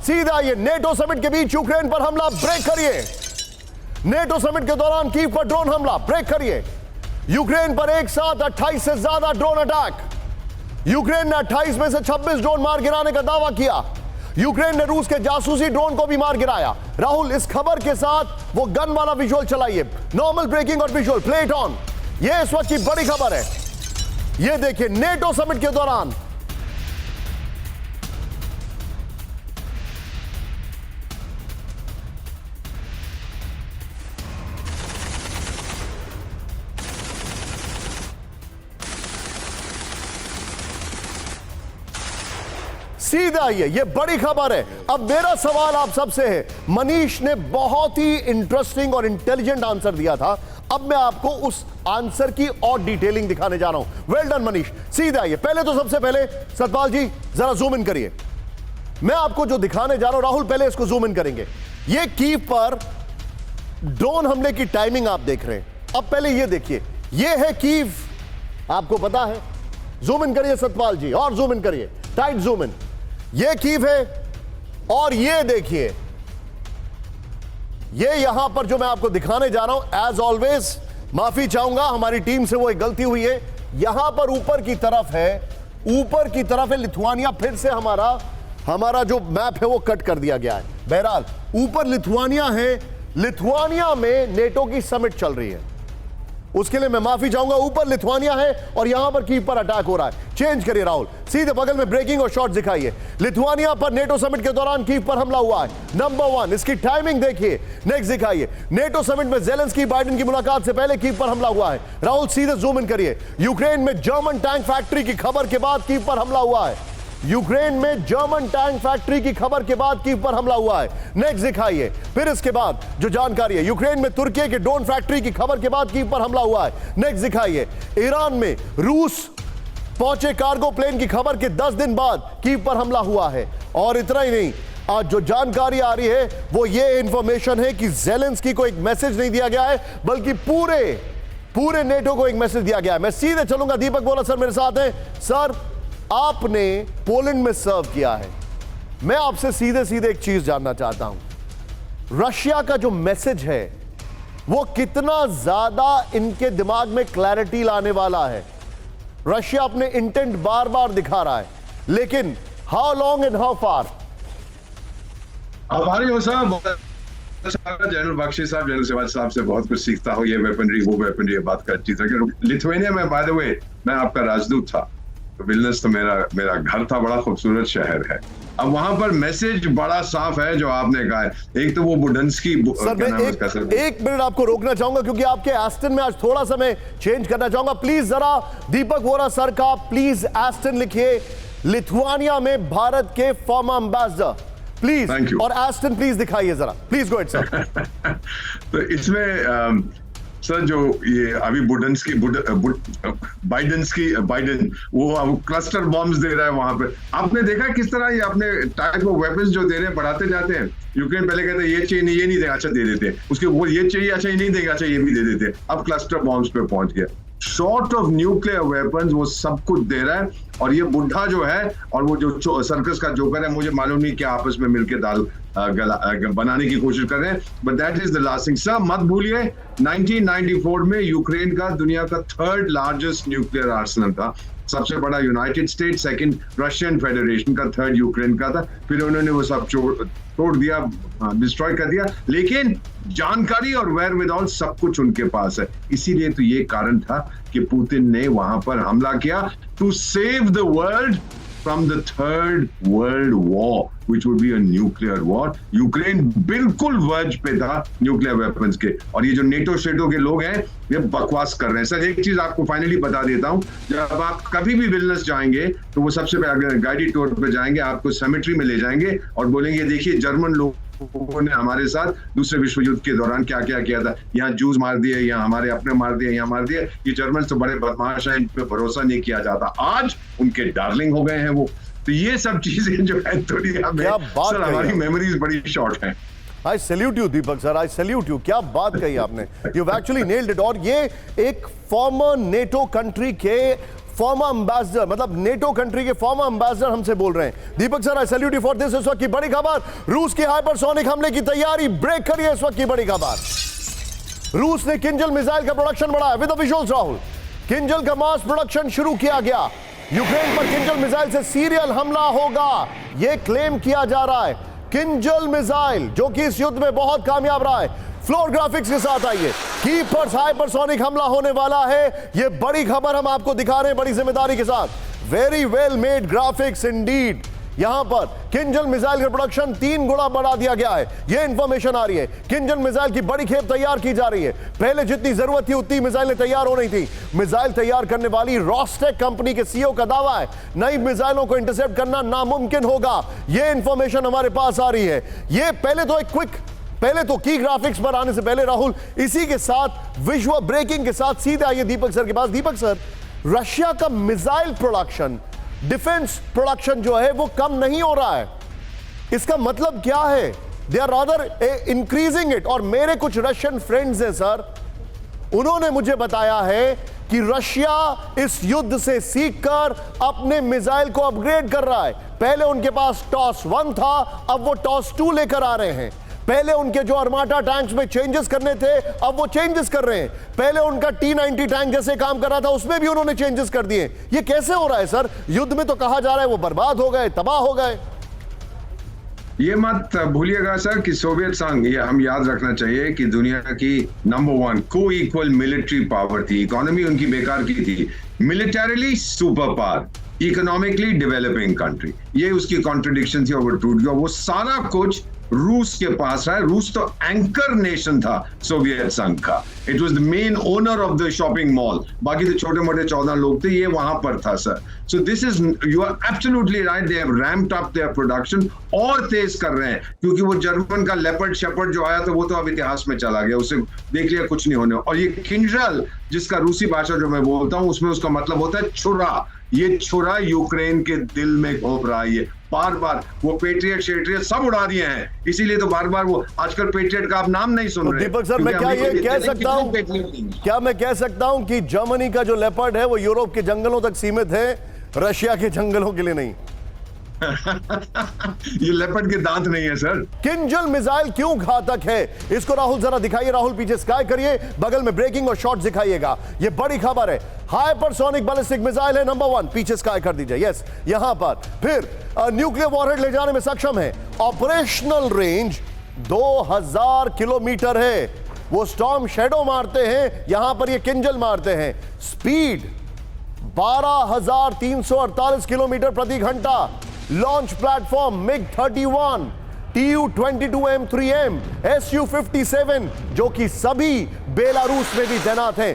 सीधा ये NATO summit के बीच यूक्रेन पर हमला, ब्रेक करिए। नेटो समिट के दौरान कीव पर ड्रोन हमला, ब्रेक करिए। यूक्रेन पर एक साथ 28 से ज्यादा ड्रोन अटैक। यूक्रेन ने 28 में से 26 ड्रोन मार गिराने का दावा किया। यूक्रेन ने रूस के जासूसी ड्रोन को भी मार गिराया। राहुल, इस खबर के साथ वो गन वाला विजुअल चलाइए, नॉर्मल ब्रेकिंग और विजुअल, प्ले इट ऑन। ये इस वक्त की बड़ी खबर है। ये देखिए, नेटो समिट के दौरान सीधा ये बड़ी खबर है। अब मेरा सवाल आप सबसे है, मनीष ने बहुत ही इंटरेस्टिंग और इंटेलिजेंट आंसर दिया था, अब मैं आपको उस आंसर की और डिटेलिंग दिखाने जा रहा हूं। Well done Manish. सीधा ये पहले तो सबसे पहले सतपाल जी जरा जूम इन करिए, मैं आपको जो दिखाने जा रहा हूं। राहुल पहले इसको जूम इन करेंगे। ये कीव पर ड्रोन हमले की टाइमिंग आप देख रहे हैं। अब पहले ये देखिए, ये है कीव, आपको पता है। जूम इन करिए सतपाल जी, और जूम इन करिए, टाइट जूम इन। ये कीव है और ये देखिए, ये यहां पर जो मैं आपको दिखाने जा रहा हूं, एज ऑलवेज माफी चाहूंगा, हमारी टीम से वो एक गलती हुई है। यहां पर ऊपर की तरफ है, ऊपर की तरफ है लिथुआनिया। फिर से हमारा जो मैप है वो कट कर दिया गया है। बहरहाल ऊपर लिथुआनिया है, लिथुआनिया में नेटो की समिट चल रही है, उसके लिए मैं माफी चाहूंगा। ऊपर लिथुआनिया है और यहां पर कीव पर अटैक हो रहा है। चेंज करिए राहुल, सीधे बगल में ब्रेकिंग और शॉट दिखाइए। लिथुआनिया पर नेटो समिट के दौरान कीव पर हमला हुआ है, नंबर 1। इसकी टाइमिंग देखिए। नेक्स्ट दिखाइए, नेटो समिट में ज़ेलेंस्की बाइडेन की मुलाकात से पहले कीव पर हमला हुआ है। राहुल सीधे जूम इन करिए। यूक्रेन में जर्मन टैंक फैक्ट्री की खबर के बाद कीव पर हमला हुआ है। यूक्रेन में जर्मन टैंक फैक्ट्री की खबर के बाद कीव पर हमला हुआ है। नेक्स्ट दिखाइए। फिर इसके बाद जो जानकारी है, यूक्रेन में तुर्की के ड्रोन फैक्ट्री की खबर के बाद कीव पर हमला हुआ है। नेक्स्ट दिखाइए। ईरान में रूस पहुंचे कार्गो प्लेन की खबर के 10 दिन बाद कीव पर हमला हुआ है। और इतना ही नहीं, आज जो जानकारी आ रही है वो ये इंफॉर्मेशन है कि ज़ेलेंस्की को एक मैसेज नहीं दिया गया है, बल्कि पूरे नेटो को एक मैसेज दिया गया है। मैं सीधे चलूंगा, दीपक बोला सर मेरे साथ हैं। सर, आपने पोलैंड में सर्व किया है, मैं आपसे सीधे एक चीज जानना चाहता हूं। रशिया का जो मैसेज है वो कितना ज्यादा इनके दिमाग में क्लैरिटी लाने वाला है। रशिया अपने इंटेंट बार बार दिखा रहा है, लेकिन how long and how far? हमारी जनरल बख्शी साहब, जनरल सिवाज साहब से बहुत कुछ सीखता हूँ। ये वेपनरी, वो वेपनरी, बात कर चीज है। लिथुआनिया में बाय द वे मैं आपका राजदूत था, तो विल्नियस तो मेरा घर था, बड़ा खूबसूरत शहर है। अब वहां पर मैसेज बड़ा साफ है जो आपने कहा है। एक तो वो बुडंस्की, एक मिनट आपको रोकना चाहूंगा क्योंकि आपके एस्टन में आज थोड़ा सा मैं चेंज करना चाहूंगा। प्लीज जरा दीपक वोरा सर का प्लीज एस्टन लिखिए, लिथुआनिया में भारत के फॉर्मर एम्बेसडर, प्लीज। और एस्टन प्लीज दिखाइए जरा, प्लीज गो अहेड सर। तो इसमें सर जो ये अभी बाइडेन वो क्लस्टर बॉम्ब्स दे रहा है वहां पे। आपने देखा किस तरह ये अपने टाइप ऑफ वेपन्स जो दे रहे हैं बढ़ाते जाते हैं। यूक्रेन पहले कहते हैं ये चाहिए नहीं, ये नहीं देगा, अच्छा दे देते। उसके वो ये चाहिए, अच्छा ये नहीं देगा, अच्छा ये भी दे देते। अब क्लस्टर बॉम्ब्स पे पहुंच गया। शॉर्ट ऑफ न्यूक्लियर वेपन्स वो सब कुछ दे रहा है। और ये बुढ़ा जो है और वो जो सर्कस का जोकर है, मुझे मालूम नहीं क्या आपस में मिलकर दाल बनाने की कोशिश कर रहे हैं, but that is the last thing. Sir मत भूलिए 1994 में यूक्रेन का दुनिया का 3rd लार्जेस्ट न्यूक्लियर आर्सेनल था। सबसे बड़ा United state, second Russian federation का, 3rd यूक्रेन का था। फिर उन्होंने वो सब तोड़ दिया, डिस्ट्रॉय कर दिया, लेकिन जानकारी और वेयरविदऑल सब कुछ उनके पास है। इसीलिए तो ये कारण था कि पुतिन ने वहां पर हमला किया to save the world from the 3rd World War, which would be a nuclear war. Ukraine बिल्कुल वर्ज पे था न्यूक्लियर वेपन्स के। और ये जो नेटो स्टेटों के लोग हैं ये बकवास कर रहे हैं। सर एक चीज आपको फाइनली बता देता हूं, जब आप कभी भी विल्नियस जाएंगे तो वो सबसे पहले गाइडेड टूर पे जाएंगे, आपको सेमेट्री में ले जाएंगे और बोलेंगे देखिए जर्मन लोगों ने हमारे साथ दूसरे विश्व युद्ध के दौरान क्या क्या किया था। यहाँ जूस मार दिए, यहाँ हमारे अपने मार दिए, यहाँ मार दिए। ये जर्मन तो बड़े बदमाश हैं, इन पे भरोसा नहीं किया जाता। आज उनके डार्लिंग हो गए हैं वो। तो ये सब चीजें जो है दुनिया में, सर हमारी मेमोरीज बड़ी शॉर्ट हैं। I salute you Deepak sir, I salute you। क्या बात कही आपने, you've actually nailed it। और ये एक फॉर्मर नेटो कंट्री के फॉर्मर एम्बेसडर, मतलब नेटो कंट्री के फॉर्मर एम्बेसडर हमसे बोल रहे हैं। Deepak sir, I salute you for this. इस वक्त की बड़ी खबर, रूस की हाइपरसोनिक हमले की तैयारी ब्रेक करिए। इस वक्त की बड़ी खबर, रूस ने किंजल मिसाइल का प्रोडक्शन बढ़ाया। With the visuals Rahul, Kinjal का मास प्रोडक्शन शुरू किया गया। यूक्रेन पर किंजल मिसाइल से सीरियल हमला होगा, यह क्लेम किया जा रहा है। किंजल मिसाइल जो कि इस युद्ध में बहुत कामयाब रहा है। फ्लोर ग्राफिक्स के साथ आइए, कीपर्स हाइपरसोनिक हमला होने वाला है। यह बड़ी खबर हम आपको दिखा रहे हैं बड़ी जिम्मेदारी के साथ। Very well made graphics Indeed. यहां पर किंजल मिसाइल का प्रोडक्शन 3 गुना बढ़ा दिया गया है, यह इंफॉर्मेशन आ रही है। किंजल मिसाइल की बड़ी खेप तैयार की जा रही है। पहले जितनी जरूरत थी उतनी मिसाइलें तैयार हो रही थी। मिसाइल तैयार करने वाली रॉस्टेक कंपनी के सीईओ का दावा है नई मिसाइलों को इंटरसेप्ट करना नामुमकिन होगा। यह इंफॉर्मेशन हमारे पास आ रही है। यह पहले तो की ग्राफिक्स पर आने से पहले राहुल, इसी के साथ विजुअल ब्रेकिंग के साथ सीधे आइए दीपक सर के पास। दीपक सर, रशिया का मिसाइल प्रोडक्शन, डिफेंस प्रोडक्शन जो है वो कम नहीं हो रहा है, इसका मतलब क्या है? They are rather increasing it. और मेरे कुछ रशियन फ्रेंड्स हैं सर, उन्होंने मुझे बताया है कि रशिया इस युद्ध से सीखकर अपने मिसाइल को अपग्रेड कर रहा है। पहले उनके पास टॉस 1 था, अब वो टॉस 2 लेकर आ रहे हैं। पहले उनके जो अर्माटा टैंक्स में चेंजेस करने थे, अब वो चेंजेस कर रहे हैं। पहले उनका T-90 टैंक जैसे काम कर रहा था, उसमें भी उन्होंने चेंजेस कर दिए। ये कैसे हो रहा है सर? युद्ध में तो कहा जा रहा है वो बर्बाद हो गए, तबाह हो गए। ये मत भूलिएगा सर कि सोवियत संघ, ये हम याद रखना चाहिए कि दुनिया की नंबर 1 को इक्वल मिलिट्री पावर थी। इकोनॉमी उनकी बेकार की थी। Militarily super power, economically developing country, ये उसकी कॉन्ट्रडिक्शन थी और वो टूट गया। वो सारा कुछ रूस के पास है। रूस तो एंकर नेशन था सोवियत संघ का। It was the main owner of the shopping mall. बाकी तो छोटे मोटे 14 लोग थे, ये वहां पर था sir. So this is, you are absolutely right, they have ramped up their production और तेज कर रहे हैं, क्योंकि वो जर्मन का लेपर्ड शेपर्ड जो आया था वो तो अब इतिहास में चला गया, उसे देख लिया, कुछ नहीं होने। और ये किंजल, जिसका रूसी भाषा जो मैं बोलता हूं उसमें उसका मतलब होता है छुरा। ये छुरा यूक्रेन के दिल में घोंप रहा है। ये बार बार वो पेट्रियट शेट्रियट सब उड़ा दिए हैं, इसीलिए तो बार बार वो आजकल पेट्रियट का आप नाम नहीं सुन रहे। दीपक सर, मैं क्या ये कह सकता हूं, क्या मैं कह सकता हूं कि जर्मनी का जो लेपर्ड है वो यूरोप के जंगलों तक सीमित है, रशिया के जंगलों के लिए नहीं? ये लेपर्ड के दांत नहीं है सर। किंजल मिसाइल क्यों घातक है, इसको राहुल जरा दिखाइए। राहुल पीछे स्काई करिए, बगल में ब्रेकिंग और शॉट दिखाइएगा। ये बड़ी खबर है। हाइपरसोनिक बैलिस्टिक मिसाइल है नंबर 1, पीछे स्काई कर दीजिए। यस, यहां पर फिर न्यूक्लियर वॉरहेड ले जाने में सक्षम है। ऑपरेशनल रेंज 2000 किलोमीटर है। वो स्टॉर्म शैडो मारते हैं, यहां पर ये किंजल मारते हैं। स्पीड 12,348 किलोमीटर प्रति घंटा। Launch platform MiG-31, Tu-22M3M, Su-57 जो कि सभी बेलारूस में भी तैनात हैं।